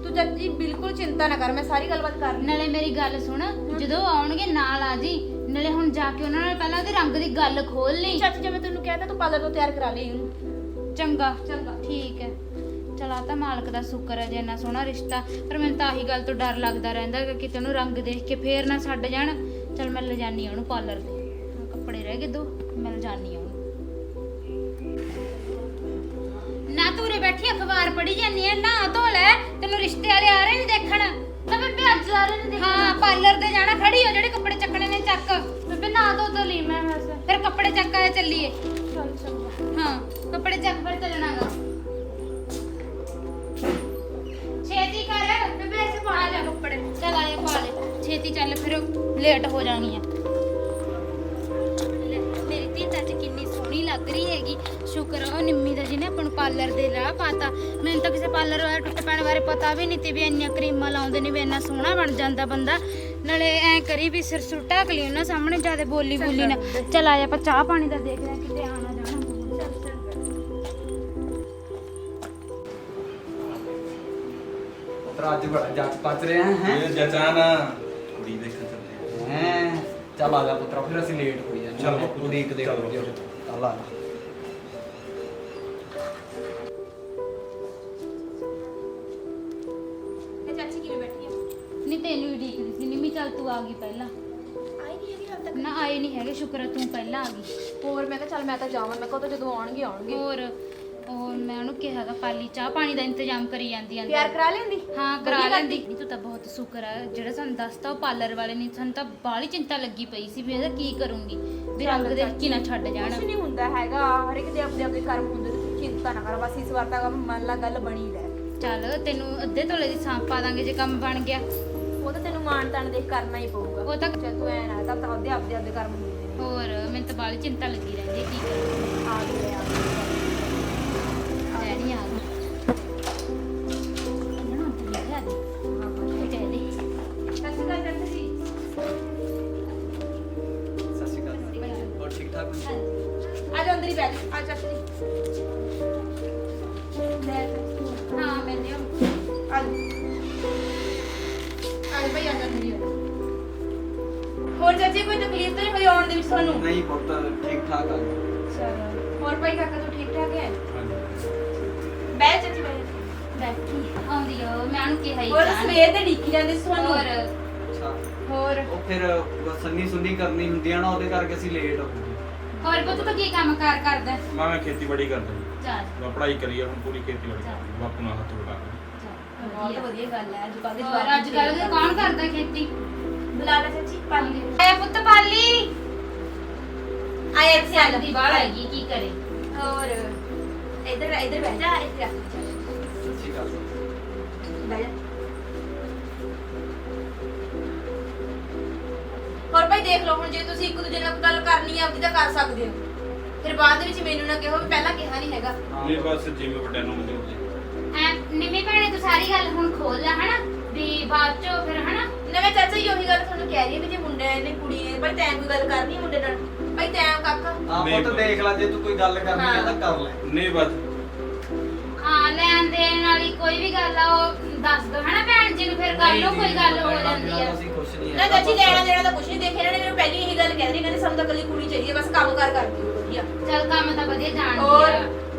ਤੂੰ ਚਾਚੀ ਬਿਲਕੁਲ ਚਿੰਤਾ ਨਾ ਕਰ, ਮੈਂ ਸਾਰੀ ਗੱਲਬਾਤ ਕਰ ਲਈ। ਨਾਲੇ ਮੇਰੀ ਗੱਲ ਸੁਣ, ਜਦੋਂ ਆਉਣਗੇ ਨਾਲ ਆ ਜੀ। ਨਾਲੇ ਹੁਣ ਜਾ ਕੇ ਉਹਨਾਂ ਨਾਲ ਪਹਿਲਾਂ ਉਹਦੇ ਰੰਗ ਦੀ ਗੱਲ ਖੋਲ ਲਈ। ਚਾਚੀ ਜੇ ਮੈਂ ਤੈਨੂੰ ਕਹਿਤਾ ਤੂੰ ਪਾਰਲਰ ਤੋਂ ਤਿਆਰ ਕਰਾ ਲਈ ਉਹਨੂੰ। ਚੰਗਾ। ਚੰਗਾ। ਠੀਕ ਹੈ। ਚਲ, ਆ ਤਾਂ ਮਾਲਕ ਦਾ ਸ਼ੁਕਰ ਹੈ ਜੇ ਇੰਨਾ ਸੋਹਣਾ ਰਿਸ਼ਤਾ। ਪਰ ਮੈਨੂੰ ਤਾਂ ਆਹੀ ਗੱਲ ਤੋਂ ਡਰ ਲੱਗਦਾ ਰਹਿੰਦਾ ਕਿ ਕਿਤੇ ਉਹਨੂੰ ਰੰਗ ਦੇਖ ਕੇ ਫੇਰ ਨਾ ਛੱਡ ਜਾਣ। ਚਲ ਮੈਂ ਲਿਜਾਨੀ ਆ ਉਹਨੂੰ ਪਾਰਲਰ ਤੇ। ਕੱਪੜੇ ਰਹਿ ਗਏ 2, ਮੈਂ ਲਿਜਾਨੀ ਆ ਉਹਨੂੰ। ਨਾ ਤੂੰ ਉਰੇ ਬੈਠੀ ਅਖਬਾਰ ਪੜ੍ਹੀ ਜਾਂਦੀ ਐ, ਨਾ ਧੋ ਲੈ। ਤੈਨੂੰ ਰਿਸ਼ਤੇ ਵਾਲੇ ਆ ਰਹੇ ਨੇ ਦੇਖਣ। ਤਾਂ ਬੇਬੇ ਅੱਜ ਆ ਰਹੇ ਨੇ? ਹਾਂ, ਪਾਰਲਰ ਤੇ ਜਾਣਾ। ਖੜੀ ਹੋ, ਜਿਹੜੇ ਕੱਪੜੇ ਚੱਕਣੇ ਨੇ ਚੱਕ। ਬੇਬੇ ਨਾ ਧੋ ਤਾਂ ਲਈ ਮੈਂ ਵੈਸੇ। ਫਿਰ ਕੱਪੜੇ ਚੱਕ ਆ, ਚੱਲੀਏ। ਚੱਲ ਚੰਗਾ। ਹਾਂ, ਕੱਪੜੇ ਚੱਕ, ਫਿਰ ਚੱਲਣਾਗਾ। ਛੇਤੀ ਕਰ ਬੇਬੇ, ਐਸੇ ਪਾ ਲੈ ਕੱਪੜੇ। ਚੱਲ ਆਏ ਪਾ ਲੈ ਛੇਤੀ, ਚੱਲ ਫਿਰ ਲੇਟ ਹੋ ਜਾਣੀ ਆ। ਮੇਰੀ ਧੀ ਤਾਂ ਅੱਜ ਕਿੰਨੀ ਸੋਹਣੀ ਲੱਗ ਰਹੀ ਹੈਗੀ। ਸ਼ੁਕਰ ਉਹ ਨਿੰਮੀ ਦਾ ਜਿਹਨੇ ਆਪਾਂ ਨੂੰ ਪਾਰਲਰ ਦੇ ਰਾਹ ਪਾਤਾ। ਮੈਨੂੰ ਤਾਂ ਕਿਸੇ ਪਾਰਲਰ ਵਾਲੇ ਟੁੱਟ ਪੈਣ ਬਾਰੇ ਪਤਾ ਵੀ ਨਹੀਂ ਤੇ ਵੀ ਇੰਨੀਆਂ ਕਰੀਮਾਂ ਲਾਉਂਦੇ ਨੇ ਵੀ ਇੰਨਾ ਸੋਹਣਾ ਬਣ ਜਾਂਦਾ ਬੰਦਾ। ਨਾਲੇ ਐ ਕਰੀ ਵੀ ਸਿਰ ਸੁਰ ਢੱਕ ਲਈ ਉਹਨਾਂ ਸਾਹਮਣੇ, ਜਿਆਦਾ ਬੋਲੀ ਨਾ। ਚੱਲ ਆਇਆ ਆਪਾਂ ਚਾਹ ਪਾਣੀ ਦਾ ਦੇਖ ਲਿਆ, ਕਿਤੇ ਆਣਾ ਜਾਣਾ। ਪੁੱਤਰ ਅੱਜ ਬੜਾ ਜੱਜ ਪੱਚ ਰਿਹਾ ਹੈ। ਇਹ ਜਚਾਨਾ ਕੁੜੀ ਦੇਖਣ ਚੱਲੇ ਹੈ ਚੱਲ ਆ ਜਾ ਪੁੱਤਰਾ, ਫਿਰ ਅਸੀਂ ਲੇਟ ਹੋਈ ਜਾਂਦੇ। ਚਲੋ, ਕੁੜੀ ਇੱਕ ਦੇ ਚਲੋ। ਚੱਲ ਆ ਜਾ। ਤੇ ਚਾਚੀ ਕਿਵੇਂ ਬੈਠੀ ਆ? ਨਹੀਂ, ਤੈਨੂੰ ਹੀ ਉਡੀਕਦੀ ਸੀ ਨਿੰਮੀ। ਚੱਲ ਤੂੰ ਆ ਗਈ ਪਹਿਲਾਂ। ਆਈ ਨਹੀਂ ਹੈਗੀ ਹਾਲ ਤੱਕ। ਨਾ ਆਏ ਨਹੀਂ ਹੈਗੇ, ਸ਼ੁਕਰ ਹੈ ਤੂੰ ਪਹਿਲਾਂ ਆ ਗਈ। ਹੋਰ ਮੈਂ ਕਿਹਾ ਚੱਲ ਮੈਂ ਤਾਂ ਜਾਵਾਂ, ਮੈਂ ਕਿਹਾ ਤਾਂ ਜਦੋਂ ਆਉਣਗੇ ਆਉਣਗੇ। ਹੋਰ ਮੈਂ ਉਹਨੂੰ ਕਿਹਾਗਾ ਪਾਲੀ ਚਾਹ ਪਾਣੀ ਦਾ ਇੰਤਜ਼ਾਮ ਕਰੀ ਜਾਂਦੀ ਆ। ਤਿਆਰ ਕਰਾ ਲੈਂਦੀ? ਹਾਂ, ਕਰਾ ਲੈਂਦੀ। ਨਹੀਂ, ਤੂੰ ਤਾਂ ਬਹੁਤ ਸ਼ੁਕਰ ਹੈ ਜਿਹੜਾ ਸਾਨੂੰ ਦੱਸਤਾ ਉਹ ਪਾਰਲਰ ਵਾਲੇ ਨੇ। ਸਾਨੂੰ ਤਾਂ ਬਾਹਲੀ ਚਿੰਤਾ ਲੱਗੀ ਪਈ ਸੀ ਵੀ ਇਹਦਾ ਕੀ ਕਰੂੰਗੀ, ਵੀ ਰੰਗ ਦੇਖ ਕੇ ਨਾ ਛੱਡ ਜਾਣ। ਕੁਛ ਨਹੀਂ ਹੁੰਦਾ ਹੈਗਾ, ਹਰ ਇੱਕ ਦੇ ਆਪਣੇ ਆਪਣੇ ਕਰਮ ਹੁੰਦੇ ਨੇ। ਤੂੰ ਚਿੰਤਾ ਨਾ ਕਰ, ਬਸ ਇਸ ਵਾਰ ਤਾਂ ਮੰਨ ਲਾ ਗੱਲ ਬਣੀ ਲੈ। ਚੱਲ, ਤੈਨੂੰ ਅੱਧੇ ਤੋਲੇ ਦੀ ਸਾਂਪ ਪਾ ਦਾਂਗੇ ਜੇ ਕੰਮ ਬਣ ਗਿਆ। ਉਹ ਤਾਂ ਤੈਨੂੰ ਮਾਣ ਤਾਣ ਦੇਖ ਕਰਨਾ ਹੀ ਪਊਗਾ। ਉਹ ਤਾਂ ਚੱਲ ਤੂੰ ਐ ਨਾ ਤਾਂ ਆਪਦੇ ਆਪਦੇ ਕਰਮ ਹੁੰਦੇ ਨੇ। ਹੋਰ ਮੈਨੂੰ ਤਾਂ ਬਾਹਲੀ ਚਿੰਤਾ ਲੱਗੀ ਰਹਿੰਦੀ ਹੈ ਕੀ ਕਰਾਂ। ਆ ਗਏ ਆ ਗਏ। ਨਹੀਂ ਆ ਗਈ ਨਾ, ਅੰਦਰ ਲੈ ਆ ਦੇ। ਹਾਂ, ਕਹਿ ਦੇ। ਸਤਿ ਸ਼੍ਰੀ ਅਕਾਲ ਚਾਚੀ ਜੀ। ਸਤਿ ਸ਼੍ਰੀ ਅਕਾਲ। ਹੋਰ ਠੀਕ ਠਾਕ ਹੋ? ਆ ਜਾ ਅੰਦਰ ਹੀ ਬੈਠ। ਆ ਚਾਚੀ ਜੀ। ਲੈ ਹਾਂ, ਮੈਂ ਲਿਆ। ਆ ਜਾ ਭਾਈ, ਆ ਜਾ ਅੰਦਰ ਹੀ। ਹੋਰ ਚਾਚੀ ਕੋਈ ਤਕਲੀਫ ਤਾਂ ਨਹੀਂ ਹੋਈ ਆਉਣ ਦੇ ਵਿੱਚ ਤੁਹਾਨੂੰ? ਨਹੀਂ ਪੁੱਤ, ਠੀਕ ਠਾਕ ਆ। ਚਲੋ। ਹੋਰ ਭਾਈ ਕਾਕਾ ਤੂੰ ਠੀਕ ਠਾਕ ਹੈ? ਹਾਂਜੀ। ਬੈਠ ਚਾਚੀ ਬੈਠ। ਬੈਠੀ ਆਉਂਦੀ ਆ, ਮੈਂ ਉਹਨੂੰ ਕਿਹਾ ਹੀ ਹੋਰ ਜਾਣ। ਸਵੇਰ ਦੇ ਢੀਕੀ ਜਾਂਦੇ ਸੀ ਤੁਹਾਨੂੰ। ਹੋਰ ਅੱਛਾ। ਹੋਰ ਉਹ ਫਿਰ ਸੰਨੀ ਸੁੰਨੀ ਕਰਨੀ ਹੁੰਦੀ ਆ ਨਾ, ਉਹਦੇ ਕਰਕੇ ਅਸੀਂ ਲੇਟ ਹੋ ਗਏ। ਹੋਰ ਪੁੱਤ ਤੂੰ ਕੀ ਕੰਮ ਕਾਰ ਕਰਦਾ? ਮੈਂ ਖੇਤੀਬਾੜੀ ਕਰਦਾ ਜੀ। ਚੱਲ ਮੈਂ ਪੜ੍ਹਾਈ ਕਰੀ ਆ, ਹੁਣ ਪੂਰੀ ਖੇਤੀਬਾੜੀ ਕਰਦਾ, ਬਾਪੂ ਨਾਲ ਹੱਥ ਵਟਾ ਕੇ। ਬਹੁਤ ਵਧੀਆ ਗੱਲ ਹੈ। ਅੱਜ ਕੱਲ੍ਹ ਦੇ ਹੋਰ ਅੱਜ ਕੱਲ੍ਹ ਦੇ ਕੌਣ ਕਰਦਾ ਖੇਤੀ? ਬੁਲਾ ਲੈ ਚਾਚੀ ਪਾਲੀ ਆਇਆ ਪੁੱਤ ਪਾਲੀ ਆਏ ਇੱਥੇ ਆ ਜਾ। ਦੀ ਬਾਲ ਹੈਗੀ ਕੀ ਕਰੇ। ਹੋਰ ਇੱਧਰ ਬਹਿ ਜਾ, ਇੱਥੇ ਆ ਸੱਚੀ ਗੱਲ ਬਹਿ ਜਾ। ਹੋਰ ਭਾਈ ਦੇਖ ਲਓ, ਹੁਣ ਜੇ ਤੁਸੀਂ ਇੱਕ ਦੂਜੇ ਨਾਲ ਗੱਲ ਕਰਨੀ ਆ ਆਪਦੀ ਤਾਂ ਕਰ ਸਕਦੇ ਹੋ, ਫਿਰ ਬਾਅਦ ਦੇ ਵਿੱਚ ਮੈਨੂੰ ਨਾ ਕਹੋ ਵੀ ਪਹਿਲਾਂ ਕਿਹਾ ਨਹੀਂ ਹੈਗਾ। ਨਹੀਂ ਬਸ ਜਿਵੇਂ ਵੱਡਿਆਂ ਨੂੰ ਮਿਲਦੇ ਹੁੰਦੇ। ਐ ਨਿੰਮੀ ਭੈਣੇ ਤੂੰ ਸਾਰੀ ਗੱਲ ਹੁਣ ਖੋਲ ਲੈ ਹਨਾ, ਵੀ ਬਾਅਦ ਚੋਂ ਫਿਰ ਹਨਾ। ਨਵੇਂ ਚਾਚਾ ਜੀ ਉਹੀ ਗੱਲ ਤੁਹਾਨੂੰ ਕਹਿ ਰਹੀ ਹੈ ਵੀ ਜੇ ਮੁੰਡੇ ਨੇ ਕੁੜੀ ਨੇ ਭਾਈ ਤੈਂ ਕੋਈ ਗੱਲ ਕਰਨੀ ਮੁੰਡੇ ਨਾਲ, ਭਾਈ ਤੈਂ ਕਾਕਾ ਹਾਂ ਨਹੀਂ ਪੁੱਤ ਦੇਖ ਲੈ, ਜੇ ਤੂੰ ਕੋਈ ਗੱਲ ਕਰਨੀ ਹੈ ਤਾਂ ਕਰ ਲੈ। ਨਹੀਂ ਬਸ ਹਾਂ ਲੈਣ ਦੇਣ ਵਾਲੀ ਕੋਈ ਵੀ ਗੱਲ ਆ ਉਹ ਦੱਸ ਦੋ ਹਨਾ ਭੈਣ ਜੀ ਨੂੰ, ਫਿਰ ਕਰ ਲਓ ਕੋਈ ਗੱਲ ਹੋ ਜਾਂਦੀ ਆ। ਅਸੀਂ ਕੁਛ ਨਹੀਂ ਨਾ ਚਾਚੀ ਲੈਣਾ ਦੇਣਾ ਤਾਂ ਕੁਛ ਨਹੀਂ ਦੇਖਿਆ ਇਹਨਾਂ ਨੇ, ਮੈਨੂੰ ਪਹਿਲੀ ਇਹੀ ਗੱਲ ਕਹਿ ਰਹੀ, ਕਹਿੰਦੇ ਸਾਨੂੰ ਤਾਂ ਕੱਲੀ ਕੁੜੀ ਚਾਹੀਦੀ ਹੈ, ਬਸ ਕੰਮ ਕਾਰ ਕਰਦੀ ਹੋ ਵਧੀਆ। ਚੱਲ ਕੰਮ ਤਾਂ ਵਧੀਆ ਜਾਣਦੀ ਹੋਰ ਆ।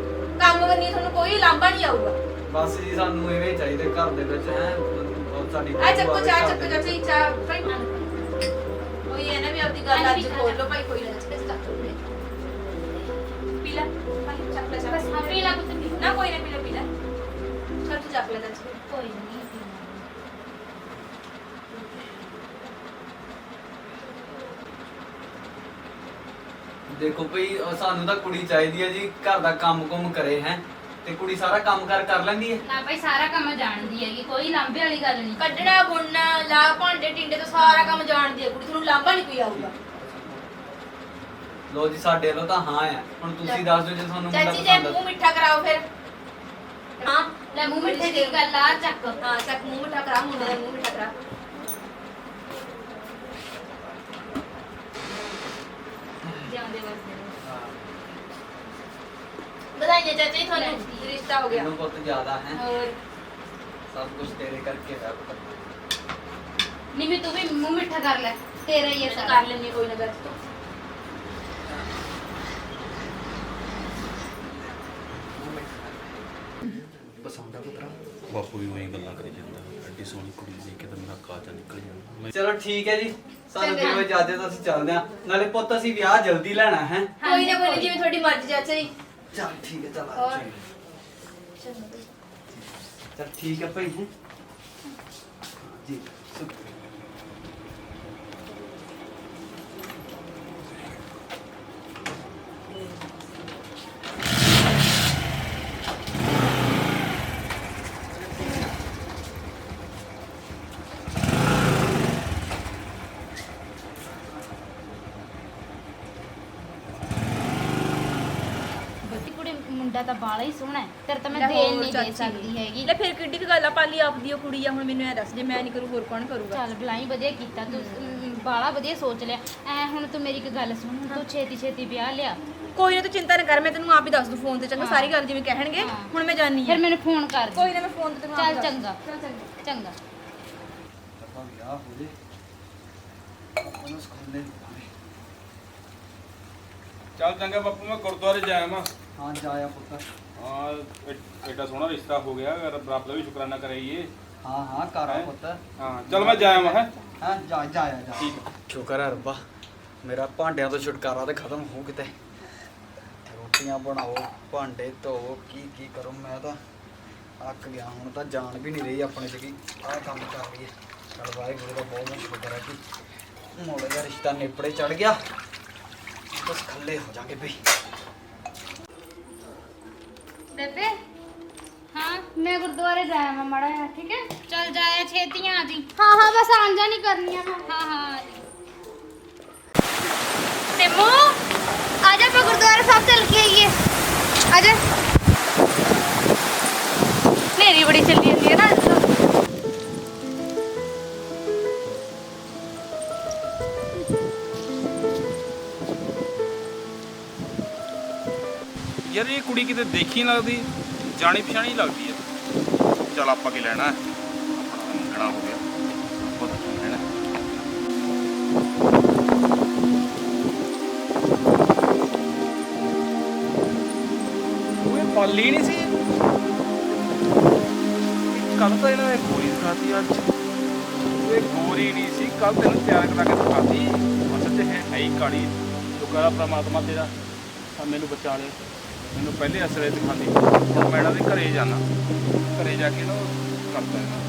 ਕੰਮ ਕਰਨੀ ਤੁਹਾਨੂੰ ਕੋਈ ਲਾਂਭਾ ਨਹੀਂ ਆਊਗਾ। ਬਸ ਜੀ ਸਾਨੂੰ ਇਵੇਂ ਚਾਹੀਦੇ ਘਰ ਦੇ ਵਿੱਚ ਹੈ, ਬਹੁਤ ਸਾਡੀ ਆ ਚੱਕੋ ਚਾਹ, ਚੱਕੋ ਚਾਚੀ ਚਾਹ ਭਾਈ। ਕੋਈ ਹੈ ਨਾ ਵੀ ਆਪਦੀ ਗੱਲ ਅੱਜ ਖੋਲ ਲਓ ਭਾਈ, ਕੋਈ ਨਾ ਚੱਕ ਚੱਕ ਪੀ ਲੈ ਭਾਈ, ਚੱਕ ਲੈ ਚਾਹ। ਬਸ ਹਾਂ ਪੀ ਲਾ ਪੁੱਤ ਪੀ ਲਾ। ਨਾ ਕੋਈ ਨਾ ਪੀ ਲੈ ਪੀ ਲੈ, ਚੱਲ ਤੂੰ ਚੱਕ ਲੈ ਚਾਚੀ। ਕੋਈ ਨਹੀਂ ਦੇਖੋ ਭਈ ਸਾਨੂੰ ਤਾਂ ਕੁੜੀ ਚਾਹੀਦੀ ਹੈ ਜੀ, ਘਰ ਦਾ ਕੰਮ-ਕੁਮ ਕਰੇ ਹੈ, ਤੇ ਕੁੜੀ ਸਾਰਾ ਕੰਮ ਕਰ ਲੈਂਦੀ ਹੈ। ਨਾ ਭਾਈ ਸਾਰਾ ਕੰਮ ਜਾਣਦੀ ਹੈਗੀ, ਕੋਈ ਲਾਂਭੇ ਵਾਲੀ ਗੱਲ ਨਹੀਂ। ਕੱਢਣਾ ਬੁਣਨਾ ਲਾ ਭਾਂਡੇ ਟਿੰਡੇ ਤੋਂ ਸਾਰਾ ਕੰਮ ਜਾਣਦੀ ਹੈ ਕੁੜੀ, ਤੁਹਾਨੂੰ ਲਾਂਭਾ ਨਹੀਂ ਕੋਈ ਆਊਗਾ। ਲੋ ਜੀ ਸਾਡੇ ਵੱਲੋਂ ਤਾਂ ਹਾਂ ਹੈ, ਹੁਣ ਤੁਸੀਂ ਦੱਸ ਦਿਓ ਜੇ ਤੁਹਾਨੂੰ ਮੁੰਡਾ ਚਾਚੀ ਜੇ ਪਸੰਦ ਮੂੰਹ ਹੈ। ਮਿੱਠਾ ਕਰਾਓ ਫਿਰ। ਹਾਂ ਲੈ ਮੂੰਹ ਮਿੱਠੇ ਦੀ ਗੱਲ ਆ ਚੱਕ। ਹਾਂ ਚੱਕ ਮੂੰਹ ਮਿੱਠਾ ਕਰਾ, ਮੁੰਡੇ ਦਾ ਮੂੰਹ ਮਿੱਠਾ ਕਰਾ। ਜਿਉਂਦੇ ਵਸਦੇ ਰਹੋ। ਵਧਾਈਆਂ ਚਾਚੀ ਤੁਹਾਨੂੰ, ਰਿਸ਼ਤਾ ਹੋ ਗਿਆ। ਮੈਨੂੰ ਪੁੱਤ ਜ਼ਿਆਦਾ ਹੈ, ਹੋਰ ਸਭ ਕੁਝ ਤੇਰੇ ਕਰਕੇ ਹੈ ਪੁੱਤ। ਨਿੰਮੀ ਤੂੰ ਵੀ ਮੂੰਹ ਮਿੱਠਾ ਕਰ ਲੈ, ਤੇਰਾ ਹੀ ਹੈ ਇਹ ਸਾਰਾ। ਕਰ ਲੈਣੀ ਕੋਈ ਨਾ ਗੱਲ ਤੋਂ। ਪਸੰਦ ਆ ਪੁੱਤਰਾ। ਬਾਪੂ ਵੀ ਉਹੀ ਗੱਲਾਂ ਕਰੀ ਜਾਂਦਾ, ਐਡੀ ਸੋਹਣੀ ਕੁੜੀ ਦੇਖ ਕੇ ਤਾਂ ਮੇਰਾ ਕਾਜਾ ਨਿਕਲ ਜਾਂਦਾ। ਚਲੋ ਠੀਕ ਹੈ ਜੀ, ਸਾਨੂੰ ਦਿਓ ਇਜਾਜ਼ਤ, ਅਸੀਂ ਚੱਲਦੇ ਹਾਂ। ਨਾਲੇ ਪੁੱਤ ਅਸੀਂ ਵਿਆਹ ਜਲਦੀ ਲੈਣਾ ਹੈ। ਕੋਈ ਨਾ ਕੋਈ ਨਾ, ਜਿਵੇਂ ਤੁਹਾਡੀ ਮਰਜ਼ੀ ਚਾਚਾ ਜੀ। ਚੱਲ ਠੀਕ ਹੈ, ਚੱਲ ਆ ਹੋਰ? ਚੱਲ ਠੀਕ ਹੈ ਭਾਈ ਹੈ ਜੀ। ਕੁੜੀ ਮੁੰਡਾ ਤਾਂ ਬਾਲਾ ਹੀ ਸੋਹਣਾ ਹੈ, ਤੇਰੇ ਤਾਂ ਮੈਂ ਲੈ ਦੇਣ ਹੋਰ ਨਹੀਂ ਦੇ ਚਾਚੀ। ਸਕਦੀ ਹੈਗੀ। ਲੈ ਫਿਰ ਕਿੱਡੀ ਕੁ ਗੱਲ ਆ, ਪਾਲੀ ਆਪਦੀ ਓ ਕੁੜੀ ਆ, ਹੁਣ ਮੈਨੂੰ ਐ ਦੱਸ ਜੇ ਮੈਂ ਨਹੀਂ ਕਰੂ ਹੋਰ ਕੌਣ ਕਰੂਗਾ। ਚੱਲ ਬਲਾਈ ਵਧੀਆ ਕੀਤਾ ਤੂੰ, ਬਾਲਾ ਵਧੀਆ ਸੋਚ ਲਿਆ। ਐ ਹੁਣ ਤੂੰ ਮੇਰੀ ਇੱਕ ਗੱਲ ਸੁਣ, ਹੁਣ ਤੂੰ ਛੇਤੀ ਛੇਤੀ ਵਿਆਹ ਲਿਆ। ਕੋਈ ਨਾ ਤੂੰ ਚਿੰਤਾ ਨਾ ਕਰ, ਮੈਂ ਤੈਨੂੰ ਆਪ ਹੀ ਦੱਸ ਦੂੰ ਫੋਨ ਤੇ, ਚੰਗਾ ਸਾਰੀ ਗੱਲ ਜਿਵੇਂ ਕਹਿਣਗੇ। ਹਾਂ। ਹੁਣ ਮੈਂ ਜਾਣੀ ਫਿਰ ਆ, ਮੈਨੂੰ ਫੋਨ ਕਰ ਦੇ। ਕੋਈ ਨਾ ਮੈਂ ਫੋਨ ਤੇ ਤੈਨੂੰ ਆਪ ਚੱਲ ਦੱਸ- ਚੰਗਾ ਚੱਲ ਚੰਗਾ। ਚੰਗਾ। ਆਪਾਂ ਵਿਆਹ ਹੋ ਜੇ, ਆਪਾਂ ਨੂੰ ਸਕੂਲੇ ਜਾਣਾ। ਚੱਲ ਚੰਗਾ ਬਾਪੂ, ਮੈਂ ਗੁਰਦੁਆਰੇ ਜਾਇਆ ਮਾਂ। ਹਾਂ ਜਾਇਆ ਪੁੱਤ। ਹਾਂ ਐਡਾ ਸੋਹਣਾ ਰਿਸ਼ਤਾ ਹੋ ਗਿਆ, ਰੱਬ ਦਾ ਵੀ ਸ਼ੁਕਰਾਨਾ ਕਰਾਈਏ। ਹਾਂ ਹਾਂ ਕਰ ਪੁੱਤ। ਹਾਂ ਚੱਲ ਮੈਂ ਜਾਇਆ ਮਾਂ। ਹਾਂ ਜਾਇਆ ਜਾ। ਠੀਕ ਸ਼ੁਕਰ ਹੈ ਰੱਬਾ, ਮੇਰਾ ਭਾਂਡਿਆਂ ਤੋਂ ਛੁਟਕਾਰਾ ਤੇ ਖਤਮ ਹੋ ਕਿਤੇ। ਰੋਟੀਆਂ ਬਣਾਓ, ਭਾਂਡੇ ਧੋਵੋ, ਕੀ ਕਰੋ, ਮੈਂ ਤਾਂ ਅੱਕ ਗਿਆ। ਹੁਣ ਤਾਂ ਜਾਨ ਵੀ ਨਹੀਂ ਰਹੀ ਆਪਣੇ ਚ ਕਿ ਆਹ ਕੰਮ ਕਰ ਲਈਏ। ਚਲ ਵਾਹਿਗੁਰੂ ਦਾ ਬਹੁਤ ਬਹੁਤ ਸ਼ੁਕਰ ਹੈ ਕਿ ਮੋੜੇ ਦਾ ਰਿਸ਼ਤਾ ਨੇਪੜੇ ਚੜ ਗਿਆ, ਬਸ ਖੱਲੇ ਹੋ ਜਾਗੇ ਬਈ। ਬੇਬੇ ਹਾਂ ਮੈਂ ਗੁਰਦੁਆਰੇ ਜਾਇਆ ਮੈਂ ਮੜਾ ਆ, ਠੀਕ ਹੈ? ਚੱਲ ਜਾਇਆ ਛੇਤੀਆਂ ਆ ਜੀ। ਹਾਂ ਹਾਂ ਬਸ ਆਂਜਾ ਨਹੀਂ ਕਰਨੀਆਂ ਮੈਂ। ਹਾਂ ਹਾਂ ਨਿੰਮੋ ਆ ਜਾ, ਆਪਾਂ ਗੁਰਦੁਆਰਾ ਸਾਹਿਬ ਚੱਲ ਕੇ ਆਈਏ। ਆ ਜਾ, ਨੇਰੀ ਬੜੀ ਚੱਲੀ ਜਾਂਦੀ ਹੈ ਨਾ ਅੱਜ ਤਾਂ। ਯਾਰ ਇਹ ਕੁੜੀ ਕਿਤੇ ਦੇਖੀ ਨਹੀਂ ਲੱਗਦੀ, ਜਾਣੀ ਪਛਾਣੀ ਲੱਗਦੀ ਹੈ। ਚੱਲ ਆਪਾਂ ਕੀ ਲੈਣਾ ਹੈ, ਆਪਣਾ ਮੰਗਣਾ ਹੋ ਗਿਆ, ਪਤਾ ਕੀ ਲੈਣਾ। ਉਹ ਪਾਲੀ ਨਹੀਂ ਸੀ, ਕੱਲ ਤਾਂ ਇਹਨਾਂ ਨੇ ਗੋਲੀ ਦਿਖਾਤੀ, ਅੱਜ ਇਹ ਗੋਰੀ ਨਹੀਂ ਸੀ, ਕੱਲ ਤੈਨੂੰ ਤਿਆਰ ਕਰਾ ਕੇ ਦਿਖਾਤੀ। ਅਸਲ 'ਚ ਹੈ ਹੀ ਕਾਲੀ। ਸ਼ੁਕਰ ਆ ਪ੍ਰਮਾਤਮਾ ਤੇਰਾ, ਤਾਂ ਮੈਨੂੰ ਬਚਾ ਲਿਆ। ਮੈਨੂੰ ਪਹਿਲੇ ਅਸਲੇ ਦਿਖਾਉਂਦੀ। ਹੁਣ ਮੈਂ ਇਹਨਾਂ ਦੇ ਘਰੇ ਜਾਣਾ, ਘਰੇ ਜਾ ਕੇ ਨਾ ਕਰਦਾ ਇਹਨਾਂ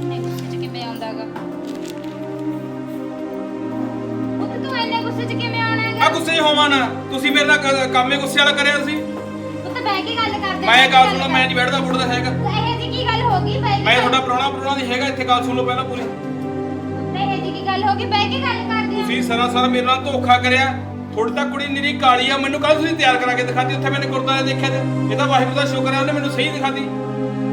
ਇੰਨੇ ਗੁੱਸੇ 'ਚ ਕਿਵੇਂ ਆਉਂਦਾਗਾ? ਉਹ ਤਾਂ ਤੂੰ ਇੰਨੇ ਗੁੱਸੇ 'ਚ ਕਿਵੇਂ ਆਉਣਾ ਹੈਗਾ? ਮੈਂ ਗੁੱਸੇ 'ਚ ਹੋਵਾਂ ਨਾ, ਤੁਸੀਂ ਮੇਰੇ ਨਾਲ ਕੰਮ ਹੀ ਗੁੱਸੇ ਵਾਲਾ ਕਰਿਆ ਤੁਸੀਂ। ਉਹ ਤਾਂ ਬਹਿ ਕੇ ਗੱਲ ਕਰਦੇ। ਮੈਂ ਗੱਲ ਸੁਣੋ, ਮੈਂ ਨਹੀਂ ਬੈਠਦਾ ਬੁੱਢਦਾ ਹੈਗਾ। ਇਹ ਜੀ ਕੀ ਗੱਲ ਹੋ ਗਈ? ਬਹਿ ਕੇ ਮੈਂ ਤੁਹਾਡਾ ਪ੍ਰਾਹੁਣਾ ਨਹੀਂ ਹੈਗਾ ਇੱਥੇ। ਗੱਲ ਸੁਣ ਲਓ ਪਹਿਲਾਂ ਪੂਰੀ। ਇਹ ਜੀ ਕੀ ਗੱਲ ਹੋ ਗਈ? ਬਹਿ ਕੇ ਗੱਲ ਕਰਦੇ ਆ। ਤੁਸੀਂ ਸਰਾਸਰ ਮੇਰੇ ਨਾਲ ਧੋਖਾ ਕਰਿਆ। ਥੋੜੀ ਤਾਂ ਕੁੜੀ ਨਿਰੀ ਕਾਲੀ ਆ, ਮੈਨੂੰ ਕੱਲ ਤੁਸੀਂ ਤਿਆਰ ਕਰਾ ਕੇ ਦਿਖਾਤੀ। ਉੱਥੇ ਮੈंने ਗੁਰਦਾਰੇ ਦੇਖਿਆ ਤੇ ਇਹ ਤਾਂ ਵਾਹਿਗੁਰੂ ਦਾ ਸ਼ੁਕਰ ਹੈ, ਉਹਨੇ ਮੈਨੂੰ ਸਹੀ ਦਿਖਾਤੀ।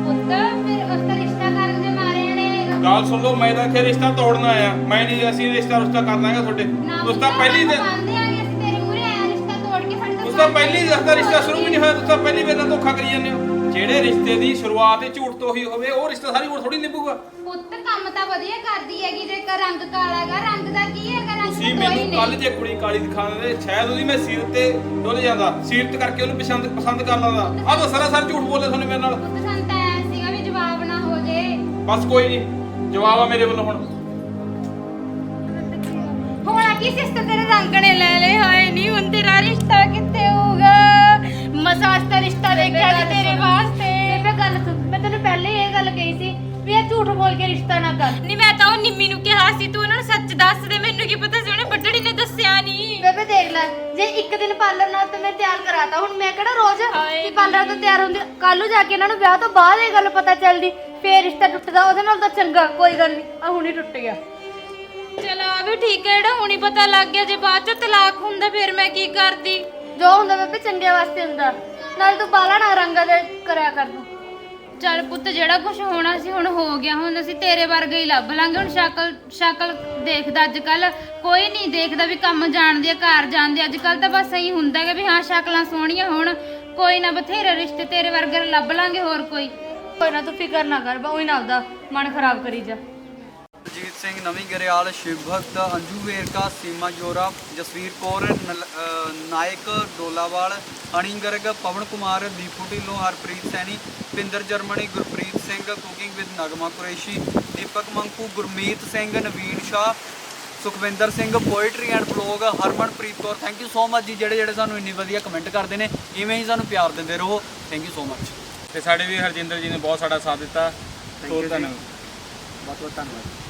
ਪੁੱਤ ਫਿਰ ਉਸ ਦਾ ਰਿਸ਼ਤਾ ਕਰਨ ਦੇ ਮਾਰਿਆਂ ਨੇ ਗੱਲ ਸੁਣ ਲਓ, ਮੈਂ ਤਾਂ ਇੱਥੇ ਰਿਸ਼ਤਾ ਤੋੜਨਾ ਆਇਆ। ਮੈਂ ਨਹੀਂ, ਅਸੀਂ ਰਿਸ਼ਤਾ ਕਰਨਾ ਹੈਗਾ ਤੁਹਾਡੇ। ਉਸ ਤਾਂ ਪਹਿਲੀ ਦੇ ਮੰਨਦੇ ਆਂਗੇ ਅਸੀਂ ਤੇਰੇ ਮੂਹਰੇ ਆਇਆ ਰਿਸ਼ਤਾ ਤੋੜ ਕੇ ਸਾਡੇ ਤੋਂ ਉਸ ਤਾਂ ਪਹਿਲੀ ਦਾ ਰਿਸ਼ਤਾ ਸ਼ੁਰੂ ਵੀ ਨਹੀਂ ਹੋਇਆ। ਤੁਸੀਂ ਤਾਂ ਪਹਿਲੀ ਮੇਰੇ ਨਾਲ ਧੋਖਾ ਕਰੀ ਜਾਂਦੇ ਹੋ। ਜਿਹੜੇ ਰਿਸ਼ਤੇ ਦੀ ਸ਼ੁਰੂਆਤ ਹੀ ਝੂਠ ਤੋਂ ਹੀ ਹੋਵੇ, ਉਹ ਰਿਸ਼ਤਾ ਸਾਰੀ ਉਮਰ ਥੋੜੀ ਨਿਭੂਗਾ। ਪੁੱਤ ਕੰਮ ਤਾਂ ਵਧੀਆ ਕਰਦੀ ਹੈਗੀ, ਜੇ ਰੰਗ ਕਾਲਾ ਹੈਗਾ, ਰੰਗ ਦਾ ਕੀ ਹੈਗਾ? ਰੰਗ ਤੁਸੀਂ ਤਾਂ ਕੋਈ ਮੈਨੂੰ ਕੱਲ ਨਹੀਂ। ਜੇ ਕੁੜੀ ਕਾਲੀ ਦਿਖਾ ਦਿੰਦੇ, ਸ਼ਾਇਦ ਉਹਦੀ ਮੈਂ ਸਿਰ ਤੇ ਡੁੱਲ ਜਾਂਦਾ, ਸੀਰਤ ਕਰਕੇ ਉਹਨੂੰ ਪਸੰਦ ਕਰ ਲੈਂਦਾ। ਆਹ ਤਾਂ ਸਰਾਸਰ ਝੂਠ ਬੋਲੇ ਤੁਹਾਨੂੰ ਮੇਰੇ ਨਾਲ। ਪੁੱਤ ਸਾਨੂੰ ਤਾਂ ਐਂ ਸੀਗਾ ਵੀ ਜਵਾਬ ਨਾ ਹੋ ਜੇ। ਬਸ ਕੋਈ ਨਹੀਂ, ਜਵਾਬ ਆ ਮੇਰੇ ਵੱਲੋਂ ਹੁਣ। ਹੁਣ ਆ ਕੀ ਸਿਸਟਰ ਤੇਰੇ ਰੰਗ ਨੇ ਲੈ ਲਏ ਹੋਏ ਨਹੀਂ, ਹੁਣ ਤੇਰਾ ਰਿਸ਼ਤਾ ਕਿੱਥੇ ਹੋਊਗਾ? ਮਸਾਜ ਦਾ ਰਿਸ਼ਤਾ ਦੇਖਿਆ ਸੀ ਤੇਰੇ ਵਾਸਤੇ। ਬੇਬੇ ਗੱਲ ਸੁਣ, ਮੈਂ ਤੈਨੂੰ ਪਹਿਲੇ ਇਹ ਗੱਲ ਕਹੀ ਸੀ ਵੀ ਇਹ ਝੂਠ ਬੋਲ ਕੇ ਰਿਸ਼ਤਾ ਨਾ ਕਰ। ਨਹੀਂ ਮੈਂ ਤਾਂ ਉਹ ਨਿੰਮੀ ਨੂੰ ਕਿਹਾ ਸੀ ਤੂੰ ਉਹਨਾਂ ਨੂੰ ਸੱਚ ਦੱਸ ਦੇ, ਮੈਨੂੰ ਕੀ ਪਤਾ ਸੀ ਉਹਨੇ ਬੱਡੜੀ ਨੇ ਦੱਸਿਆ ਨਹੀਂ। ਬੇਬੇ ਦੇਖ ਲੈ, ਜੇ ਇੱਕ ਦਿਨ ਪਾਰਲਰ ਨਾਲ ਤੇ ਮੈਂ ਤਿਆਰ ਕਰਾਤਾ, ਹੁਣ ਮੈਂ ਕਿਹੜਾ ਰੋਜ਼ ਹਾਏ ਕਿ ਪਾਰਲਰ ਤੋਂ ਤਿਆਰ ਹੁੰਦੀ। ਕੱਲ ਨੂੰ ਜਾ ਕੇ ਇਹਨਾਂ ਨੂੰ ਵਿਆਹ ਤੋਂ ਬਾਅਦ ਇਹ ਗੱਲ ਪਤਾ ਚੱਲਦੀ, ਫੇਰ ਰਿਸ਼ਤਾ ਟੁੱਟਦਾ। ਉਹਦੇ ਨਾਲ ਤਾਂ ਚੰਗਾ ਕੋਈ ਗੱਲ ਨਹੀਂ, ਆ ਹੁਣੀ ਟੁੱਟ ਗਿਆ। ਚਲ ਆ ਵੀ ਠੀਕ ਹੈ, ਜਿਹੜਾ ਹੁਣੀ ਪਤਾ ਲੱਗ ਗਿਆ, ਜੇ ਬਾਅਦ ਚ ਤਲਾਕ ਹੁੰਦਾ ਫਿਰ ਮੈਂ ਕੀ ਕਰਦੀ। ਜੋ ਹੁੰਦਾ ਬੇਬੇ ਚੰਗੇ ਵਾਸਤੇ ਹੁੰਦਾ, ਨਾਲ ਤੂੰ ਬਾਲਾ ਨਾ ਰੰਗਾ ਦੇ ਕਰਿਆ ਕਰ ਤੂੰ। ਚੱਲ ਪੁੱਤ ਜਿਹੜਾ ਕੁਝ ਹੋਣਾ ਸੀ ਹੁਣ ਹੋ ਗਿਆ, ਹੁਣ ਅਸੀਂ ਤੇਰੇ ਵਰਗੇ ਹੀ ਲੱਭ ਲਾਂਗੇ। ਹੁਣ ਸ਼ਕਲ ਦੇਖਦਾ ਅੱਜ ਕੱਲ ਕੋਈ ਨਹੀਂ ਦੇਖਦਾ ਵੀ ਕੰਮ ਜਾਣਦੀ ਆ ਘਰ ਜਾਣਦੀ। ਅੱਜ ਕੱਲ ਤਾਂ ਬਸ ਇਹੀ ਹੁੰਦਾ ਹੈਗਾ ਵੀ ਹਾਂ ਸ਼ਕਲਾਂ ਸੋਹਣੀਆਂ ਹੋਣ। ਕੋਈ ਨਾ ਬਥੇਰੇ ਰਿਸ਼ਤੇ ਤੇਰੇ ਵਰਗੇ ਲੱਭ ਲਾਂਗੇ, ਹੋਰ ਕੋਈ ਨਾ ਤੂੰ ਫਿਕਰ ਨਾ ਕਰ, ਉਹੀ ਨਾ ਆਪਦਾ ਮਨ ਖਰਾਬ ਕਰੀ ਜਾ। Jeet Singh Navi Grewal, Shiv Bhagat, Anju Verka, Seema Jora, Jasvir Kaur, Naik Dolawal, Honey Garg, Pawan Kumar, Deepu Dhillon, Harpreet Saini, Pinder Germany, Gurpreet Singh, cooking with Nagma Qureshi, Deepak Manku, Gurmeet Singh, Naveen Shah, Sukhwinder Singh, poetry and blog, Harmanpreet Kaur. Thank you so much ਜੀ, ਜਿਹੜੇ ਸਾਨੂੰ ਇੰਨੀ ਵਧੀਆ ਕਮੈਂਟ ਕਰਦੇ ਨੇ। ਇਵੇਂ ਹੀ ਸਾਨੂੰ ਪਿਆਰ ਦਿੰਦੇ ਰਹੋ। Thank you so much. ਤੇ ਸਾਡੇ ਵੀ ਹਰਜਿੰਦਰ ਜੀ ਨੇ ਬਹੁਤ ਸਾਡਾ ਸਾਥ ਦਿੱਤਾ। ਧੰਨਵਾਦ। ਬਹੁਤ ਬਹੁਤ ਧੰਨਵਾਦ।